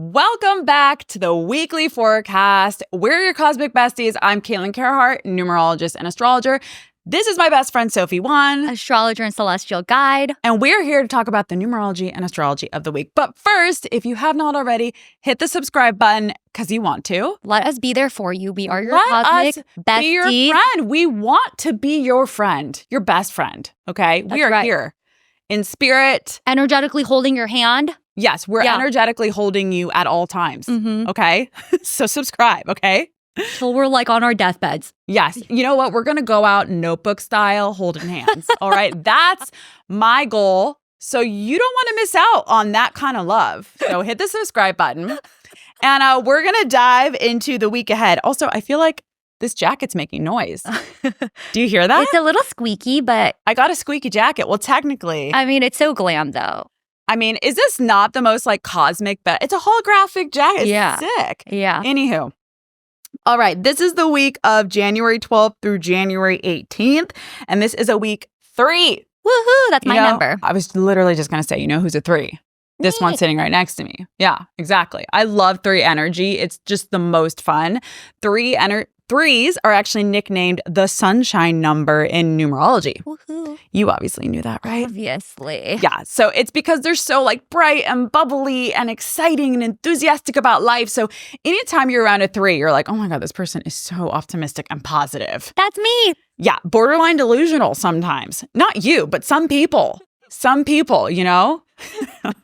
Welcome back to the weekly forecast. We're your cosmic besties. I'm Caitlin Carhart, numerologist and astrologer. This is my best friend, Sophie Wan, astrologer and celestial guide. And we're here to talk about the numerology and astrology of the week. But first, if you have not already, hit the subscribe button because you want to. Let us be there for you. We are your cosmic bestie. Be your friend. We want to be your friend, your best friend. Okay? We are here in spirit. Energetically holding your hand. Yes, we're energetically holding you at all times. Okay? So subscribe, okay? Till we're like on our deathbeds. Yes. You know what? We're going to go out notebook style, holding hands. All right? That's my goal. So you don't want to miss out on that kind of love. So hit the subscribe button. And we're going to dive into the week ahead. Also, I feel like this jacket's making noise. Do you hear that? It's a little squeaky, but I got a squeaky jacket. Well, technically. I mean, it's so glam though. I mean, is this not the most like cosmic it's a holographic jacket. It's sick. Yeah. Anywho. All right. This is the week of January 12th through January 18th. And this is a week 3. Woohoo. That's my number. I was literally just going to say, you know who's a 3? This one sitting right next to me. Yeah, exactly. I love 3 energy. It's just the most fun. 3s are actually nicknamed the sunshine number in numerology. Woohoo. You obviously knew that, right? Obviously. Yeah. So it's because they're so like bright and bubbly and exciting and enthusiastic about life. So anytime you're around a 3, you're like, oh my God, this person is so optimistic and positive. That's me. Yeah. Borderline delusional sometimes. Not you, but some people. Some people, you know?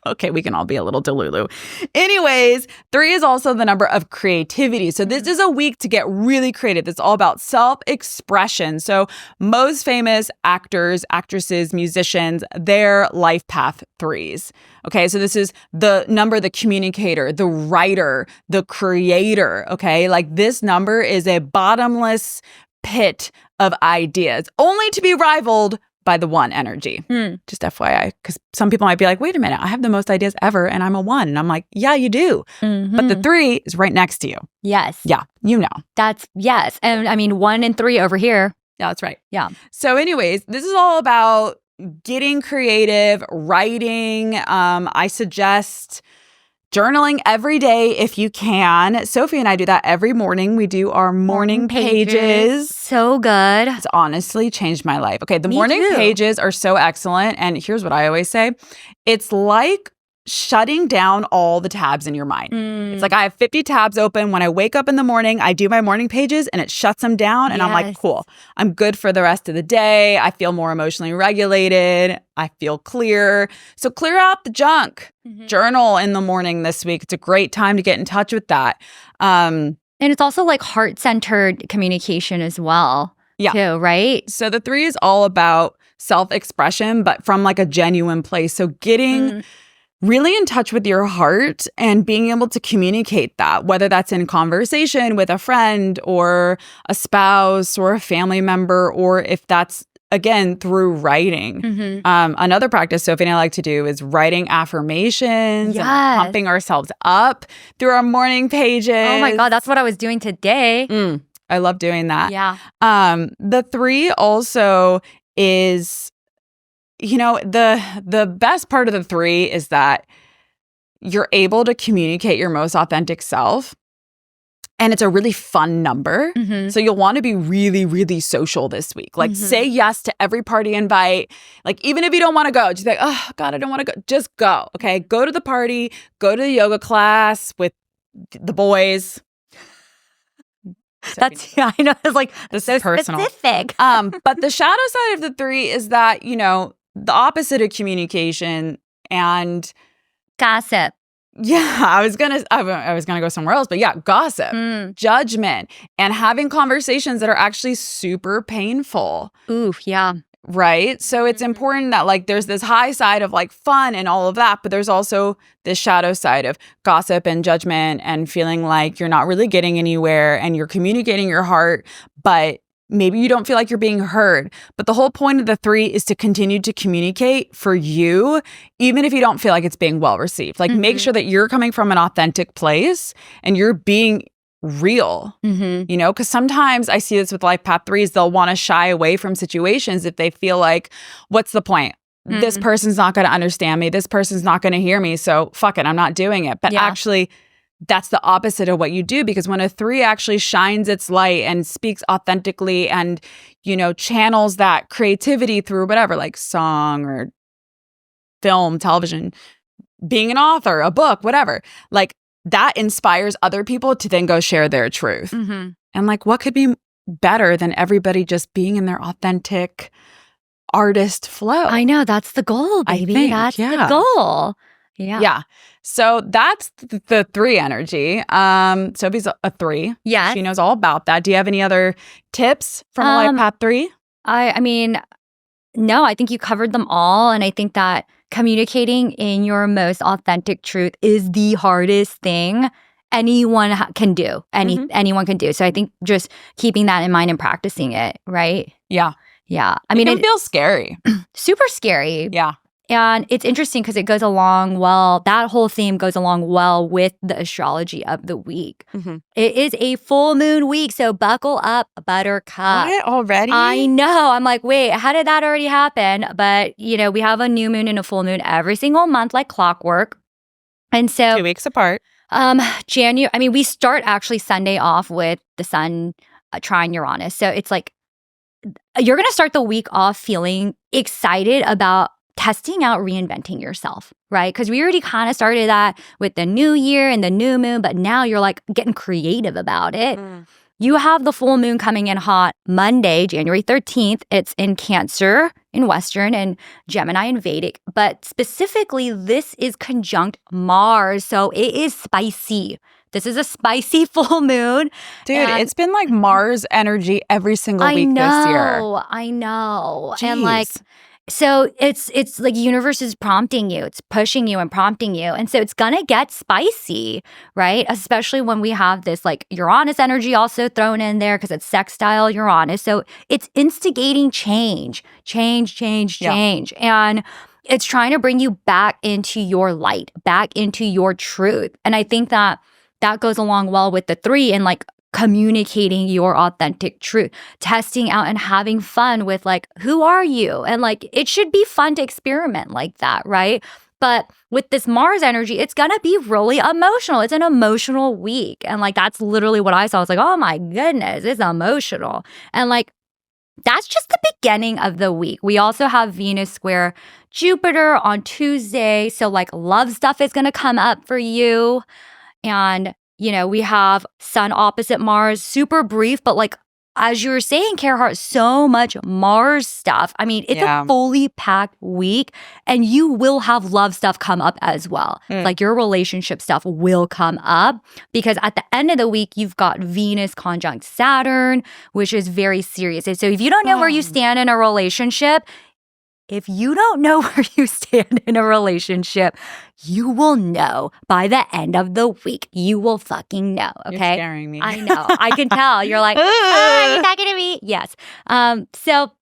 Okay, we can all be a little delulu. Anyways, 3 is also the number of creativity. So this is a week to get really creative. It's all about self-expression. So most famous actors, actresses, musicians, their life path 3s. Okay, so this is the number, the communicator, the writer, the creator. Okay, like this number is a bottomless pit of ideas, only to be rivaled by the 1 energy. Just FYI, because some people might be like, wait a minute, I have the most ideas ever and I'm a 1. And I'm like, yeah, you do. But the 3 is right next to you. Yes. Yeah, you know. Yes. And I mean, 1 and 3 over here. Yeah, that's right. Yeah. So anyways, this is all about getting creative, writing. I suggest journaling every day if you can. Sophie and I do that every morning. We do our morning pages. So good. It's honestly changed my life. Okay, the Me morning too. pages are so excellent. And here's what I always say. It's like shutting down all the tabs in your mind. It's like I have 50 tabs open. When I wake up in the morning, I do my morning pages and it shuts them down. And I'm like, cool. I'm good for the rest of the day. I feel more emotionally regulated. I feel clear. So clear out the junk. Journal in the morning this week. It's a great time to get in touch with that. And it's also like heart-centered communication as well. Yeah. Too, right? So the 3 is all about self-expression, but from like a genuine place. So getting really in touch with your heart and being able to communicate that, whether that's in conversation with a friend or a spouse or a family member, or if that's, again, through writing. Another practice Sophie and I like to do is writing affirmations and pumping ourselves up through our morning pages. Oh my God, that's what I was doing today. I love doing that. Yeah. The 3 also is, you know, the best part of the 3 is that you're able to communicate your most authentic self. And it's a really fun number. So you'll want to be really, really social this week. Like say yes to every party invite. Like even if you don't want to go, just be like, oh God, I don't want to go. Just go. Okay. Go to the party, go to the yoga class with the boys. That's, I know, it's like this so is personal. Specific. But the shadow side of the 3 is that, you know, the opposite of communication and gossip. Yeah, I was gonna go somewhere else, but yeah, gossip, judgment, and having conversations that are actually super painful. Oof, yeah. Right? So it's important that like there's this high side of like fun and all of that, but there's also this shadow side of gossip and judgment and feeling like you're not really getting anywhere and you're communicating your heart, but maybe you don't feel like you're being heard. But the whole point of the 3 is to continue to communicate for you, even if you don't feel like it's being well received. Like make sure that you're coming from an authentic place and you're being real, you know, because sometimes I see this with life path 3s, they'll want to shy away from situations if they feel like, what's the point? this person's not going to understand me. This person's not going to hear me. So fuck it, I'm not doing it. But actually, that's the opposite of what you do, because when a 3 actually shines its light and speaks authentically and, you know, channels that creativity through whatever, like song or film, television, being an author, a book, whatever, like that inspires other people to then go share their truth. And like, what could be better than everybody just being in their authentic artist flow? I know, that's the goal, baby. That's the goal. Yeah. So that's the 3 energy. Sophie's a 3. Yes. She knows all about that. Do you have any other tips from a life path 3? I mean, no, I think you covered them all. And I think that communicating in your most authentic truth is the hardest thing anyone can do. Anyone can do. So I think just keeping that in mind and practicing it, right? Yeah. I mean, it feels scary. Super scary. Yeah. And it's interesting because it goes along well, that whole theme goes along well with the astrology of the week. It is a full moon week, so buckle up, buttercup. What, already? I know. I'm like, wait, how did that already happen? But, you know, we have a new moon and a full moon every single month like clockwork. And so 2 weeks apart. January, I mean, we start actually Sunday off with the sun trine Uranus. So it's like, you're going to start the week off feeling excited about testing out reinventing yourself, right? Because we already kind of started that with the new year and the new moon, but now you're like getting creative about it. You have the full moon coming in hot Monday, January 13th. It's in Cancer in Western and Gemini in Vedic. But specifically, this is conjunct Mars. So it is spicy. This is a spicy full moon. Dude, it's been like Mars energy every single week this year. I know. Jeez. And like, so it's like universe is prompting you. It's pushing you and prompting you. And so it's going to get spicy, right? Especially when we have this like Uranus energy also thrown in there because it's sextile Uranus. So it's instigating change. And it's trying to bring you back into your light, back into your truth. And I think that goes along well with the 3 and like communicating your authentic truth, testing out and having fun with like, who are you? And like, it should be fun to experiment like that, right? But with this Mars energy, it's going to be really emotional. It's an emotional week. And like, that's literally what I saw. I was like, oh my goodness, it's emotional. And like, that's just the beginning of the week. We also have Venus square Jupiter on Tuesday. So like love stuff is going to come up for you. And you know, we have Sun opposite Mars, super brief, but like, as you were saying, Carahart, so much Mars stuff. I mean, it's a fully packed week and you will have love stuff come up as well. Like your relationship stuff will come up because at the end of the week, you've got Venus conjunct Saturn, which is very serious. And so if you don't know where you stand in a relationship, if you don't know where you stand in a relationship, you will know by the end of the week. You will fucking know, okay? You're scaring me. I know. I can tell. You're like, oh, you're talking to me? Yes. So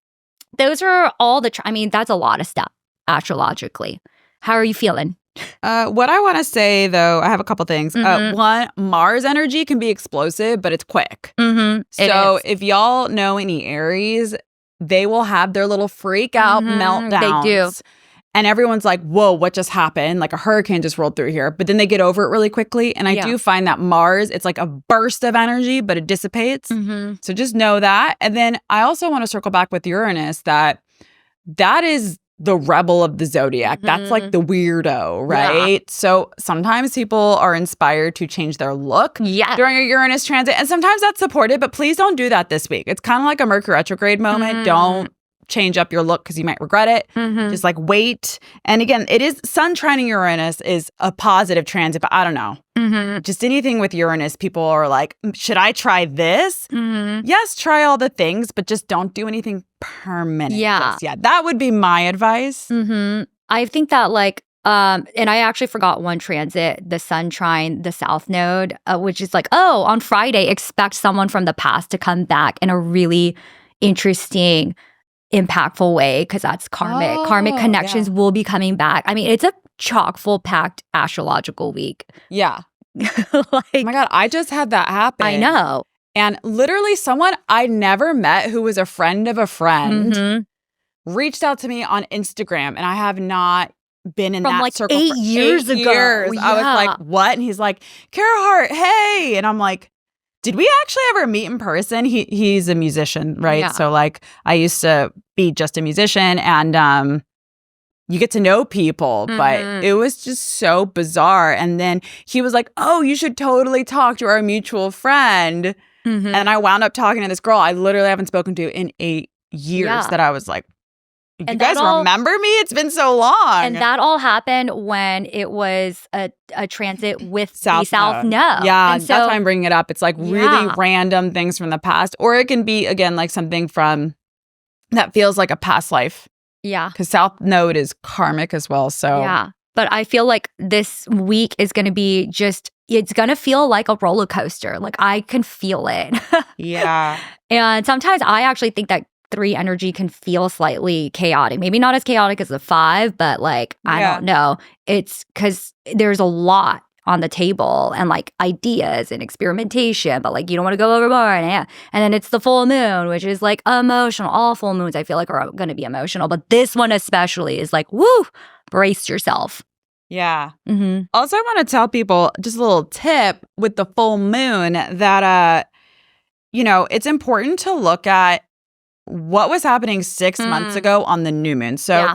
those are all I mean, that's a lot of stuff astrologically. How are you feeling? What I want to say, though, I have a couple things. One, Mars energy can be explosive, but it's quick. So if y'all know any Aries, they will have their little freak out meltdowns. They do. And everyone's like, whoa, what just happened? Like a hurricane just rolled through here. But then they get over it really quickly. And I do find that Mars, it's like a burst of energy, but it dissipates. So just know that. And then I also want to circle back with Uranus that is the rebel of the zodiac. That's like the weirdo, right? So sometimes people are inspired to change their look during a Uranus transit. And sometimes that's supported, but please don't do that this week. It's kind of like a Mercury retrograde moment. Don't change up your look because you might regret it. Just like wait. And again, it is Sun trining Uranus is a positive transit, but I don't know. Just anything with Uranus, people are like, should I try this? Yes, try all the things, but just don't do anything permanent. Yeah, that would be my advice. I think that like, and I actually forgot one transit, the Sun trine, the South Node, which is like, oh, on Friday, expect someone from the past to come back in a really interesting, impactful way because that's karmic. Karmic connections will be coming back. I mean, it's a chock full packed astrological week. Yeah. Like, oh my God, I just had that happen. I know. And literally someone I never met who was a friend of a friend reached out to me on Instagram, and I have not been in From that like circle 8 for years 8 ago. years. I was Yeah. like, what? And he's like, Kara Hart, hey. And I'm like, did we actually ever meet in person? He's a musician, right? Yeah. So like I used to be just a musician, and you get to know people, but it was just so bizarre. And then he was like, oh, you should totally talk to our mutual friend. And I wound up talking to this girl I literally haven't spoken to in 8 years Yeah. that I was like, you And guys that all- remember me? It's been so long. And that all happened when it was a transit with the South Node. Node. Yeah, And so, that's why I'm bringing it up. It's like really Yeah. random things from the past. Or it can be, again, like something from that feels like a past life. yeah. Because South Node is karmic as well. So Yeah. But I feel like this week is going to be it's going to feel like a roller coaster. Like I can feel it. yeah. And sometimes I actually think that 3 energy can feel slightly chaotic. Maybe not as chaotic as the 5, but like, I Yeah. don't know. It's because there's a lot on the table and like ideas and experimentation, but like you don't want to go overboard. Yeah. And then it's the full moon, which is like emotional. All full moons I feel like are going to be emotional, but this one especially is like, woo, brace yourself. Yeah. Mm-hmm. Also, I want to tell people just a little tip with the full moon that, it's important to look at what was happening 6 months ago on the new moon. So Yeah.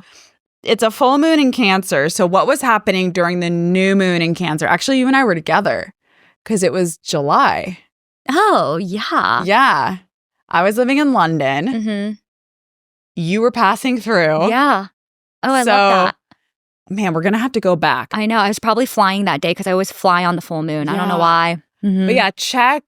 it's a full moon in Cancer. So what was happening during the new moon in Cancer? Actually, you and I were together because it was July. Oh, yeah. Yeah. I was living in London. Mm-hmm. You were passing through. Yeah. Oh, I So, love that. Man, we're going to have to go back. I know. I was probably flying that day because I always fly on the full moon. I don't know Yeah. why. Mhm. But yeah, check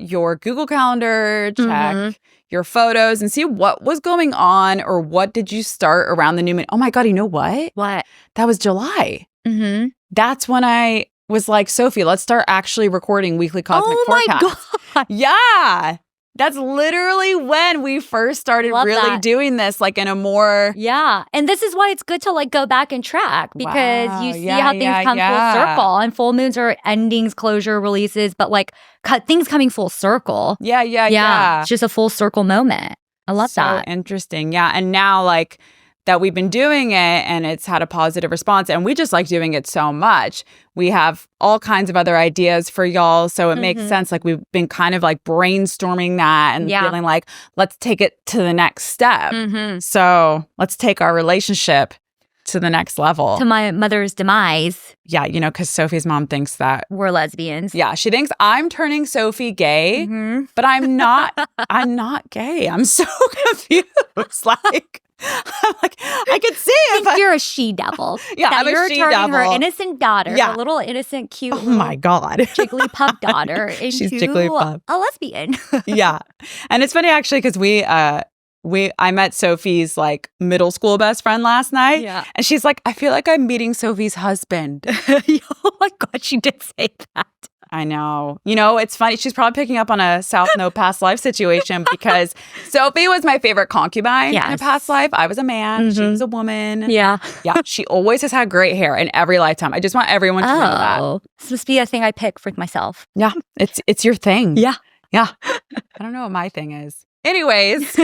your Google Calendar, check your photos, and see what was going on or what did you start around the new moon. Oh my God, you know what? What? That was July. Mm-hmm. That's when I was like, Sophie, let's start actually recording weekly cosmic Oh my forecasts. God. Yeah. That's literally when we first started Love really that. doing this, like in a more Yeah. And this is why it's good to like go back and track because Wow. you see Yeah, how things yeah, come yeah. full circle. And full moons are endings, closure, releases, but like things coming full circle. yeah. It's just a full circle moment. I love So that. interesting. Yeah. And now like that we've been doing it and it's had a positive response and we just like doing it so much. We have all kinds of other ideas for y'all. So it makes sense. Like we've been kind of like brainstorming that and Yeah. feeling like, let's take it to the next step. Mm-hmm. So let's take our relationship to the next level. To my mother's demise, Yeah. Because Sophie's mom thinks that. we're lesbians. Yeah. She thinks I'm turning Sophie gay, Mhm. but I'm not. I'm not gay. I'm so confused. Like, I'm like, I could see I if think I. you're a she devil. Yeah, that I'm a you're she turning her devil. innocent daughter, Yeah. a little innocent, cute, Oh my God. Jigglypuff daughter into She's Jigglypuff. a lesbian. Yeah. And it's funny actually because I met Sophie's like middle school best friend last night. Yeah. And she's like, I feel like I'm meeting Sophie's husband. Oh my God, she did say that. I know. It's funny. She's probably picking up on a South Node past life situation because Sophie was my favorite concubine in a Yes. past life. I was a man. She was a woman. Yeah. Yeah. She always has had great hair in every lifetime. I just want everyone to know that. Oh, this must be a thing I pick for myself. Yeah. It's your thing. Yeah. Yeah. I don't know what my thing is. Anyways,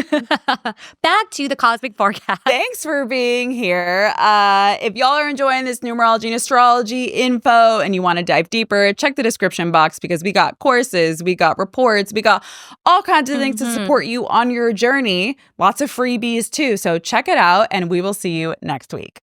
Back to the cosmic forecast. thanks for being here. If y'all are enjoying this numerology and astrology info and you want to dive deeper, check the description box because we got courses, we got reports, we got all kinds of things to support you on your journey. Lots of freebies too. So check it out and we will see you next week.